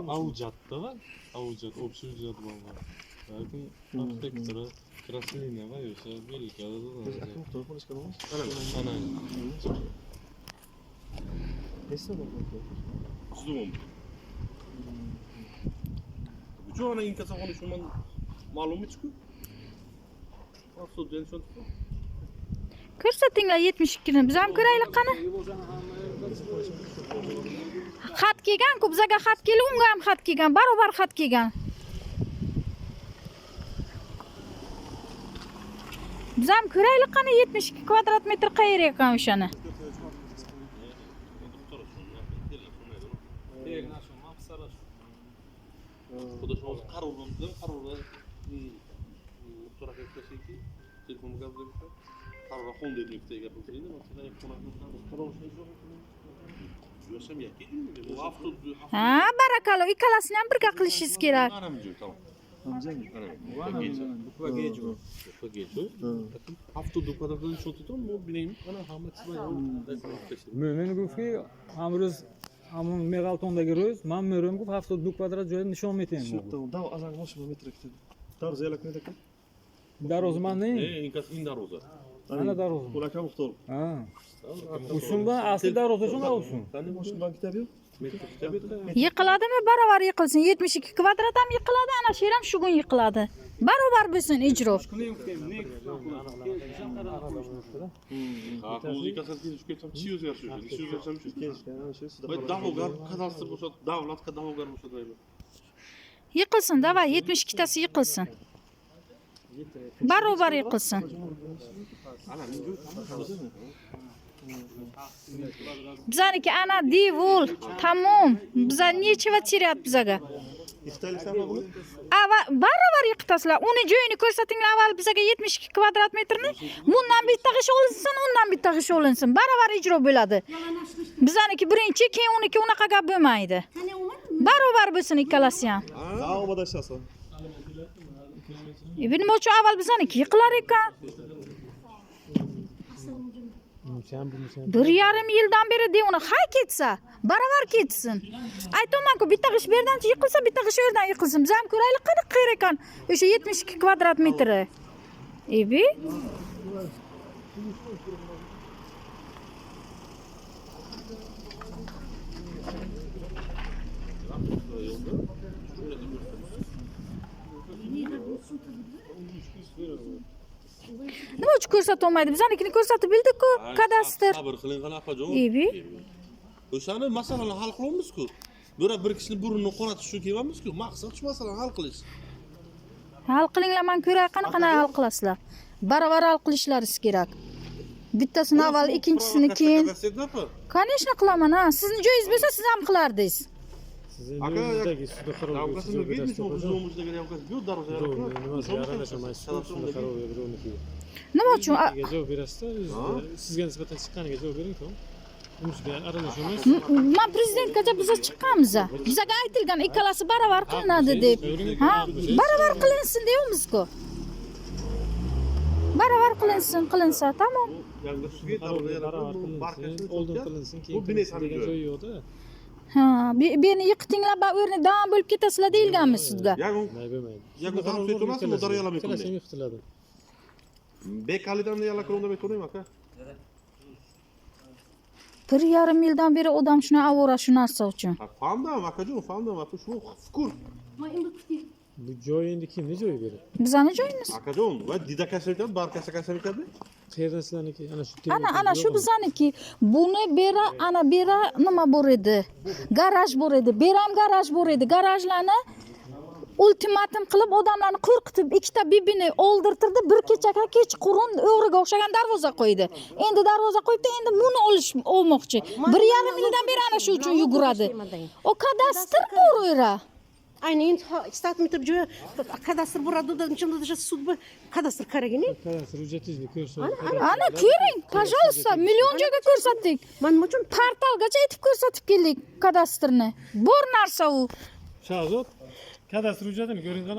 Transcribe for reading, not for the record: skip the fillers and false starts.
Аудиатта, аудиат, общий аудиат var. Belki arxitektura, краснение, боюсь, великий. Ana. Zoom. Bu ana inkasa konuşman malum çıkı. Nasıl den şu? Ko'rsatinglar 72 ni. Biz ham ko'raylik qani. Xat kelgan-ku, bizga xat kelib, unga ham xat kelgan, barobar xat kelgan. Biz ham ko'raylik qani 72 kvadrat metr qayerga ekan o'shani. Xudo shoxi qarorda muhtarak etdiki, telefon gapirdi. Qaror xon dedik dega bo'ldi. Ha, barakalo, ikkalasini ham birga qilishingiz kerak. Haftada kadar şu tutum mu bileyim. Ana Ahmet Men gufki amroz amon Megaltondagi ro'z, men merim guf 72 kvadrat joyda nishon meten. Dav azang mosh metr ketdi. Dar zelak ne dedik? Darozmanda. inkas indaroza. Ana daroz. Ulaka muxtor. Ha. Usunba asli daroz shunga olsun. Qani moshdan kitob yo'q? Yiqiladimi? Barobar yiqilsin. 72 kvadrat ham yiqiladi, ana shu ham shu kun yiqiladi. Barobar bo'lsin ijro. Ha, muzika satkiz düşük etsem 200 yaşıyor. 200 yaşam şu. Ve davogar kadastr bo'lsa, davlatga davogar bo'lsa deydi. Yiqilsin, davay 72 tasi yiqilsin. Barobar yiqilsin. Bizaniki ana devol, tamom. Biza nechiva chiryapti bizaga? İxtalisami bu? Barobar yiqitasizlar. Uni joyini ko'rsatinglar avval bizaga 72 kvadrat metrni. Bundan bitta g'ish olinsin, undan bitta g'ish olinsin. Barobar ijro bo'ladi. Bizaniki birinchi, keyin uniki unaqa gap bo'lmaydi. Barobar bo'lsin ikkalasi ham. Ha, obadashasa. Nima uchun avval bizaniki yiqilar ekan? 1,5 yildan beri devoni hay ketsa, barobar ketsin. Aytaman-ku, bitta g'ish bu yerdan yiqilsa, bitta g'ish u yerdan yiqilsin. Biz ham ko'raylik qani qayer ekan o'sha 72 kvadrat metri. Ebi? Nima uchun ko'rsata olmaydi? Bizanikini ko'rsatib bildik-ku, kadastr. Sabr qilingan apajon. Ebi? O'shani masalani hal qilyapmiz-ku. Bir kishini burunini qoratish uchun kelyapmiz-ku. Maqsad shu masalani hal qilish. Hal qilinglar, men ko'ray qanaqa hal qilasizlar. Barobar hal qilishlaringiz kerak. Bittasini avval, ikkinchisini keyin. Конечно qilaman, ha. Sizni joyingiz bo'lsa, siz ham qilardingiz. Nima uchun? Javob berasiz, sizga nisbatan chiqqaniga javob bering-ku. Men prezidentgacha biz chiqqanmiz. Bizga aytilgan ikkalasi barobar qilinadi deb. Ha, barobar qilinsin deyapmiz-ku. Barobar qilinsa, tamom. Oldin qilinsin, keyin degan joy yo'q-da. Ha, beni yiqitinglar, bu yerni davom bo'lib ketasizlar deyilganmi sizga? Yago tam söylemezsin, o darı yalan Kalasam mekonde. yiqitiladi. Bekalidan da yalan kronda mekonde aka. 1,5 yildan beri odam shuni avora shu narsa uchun. Ha, famdam akajon, famdam aka şu fikir. Bu joy endi kimni joyi beradi? Bizani joyimiz. Akajon, va dida kasakan, bar kasakan ekan. Qayerdan sizlarniki? Ana shu Ana shu bizaniki. Buni bera, ana bera nima bor edi? Garaj bor edi. Beram garaj bor edi. Garajlarni ultimatum qilib odamlarni qo'rqitib, ikkita bibini o'ldirtirdi, bir kechaka kechqurun o'g'riga o'xshagan darvoza qo'ydi. Endi darvoza qo'yibdi, endi buni olmoqchi. 1,5 yildan beri ana shu uchun yuguradi. O kadastr bo'ra. Ayni endi statmetr joy kadastr bo'ladi, uncha sud kadastr qaragin. Kadastr hujjatingizni ko'rsa. Ana ko'ring, pожалуйста, million joyga ko'rsatdik. Men nima uchun Portalgacha aytib ko'rsatib keldik kadastrni. Bor narsa u. Shahzod, kadastr hujjatini ko'ring qani.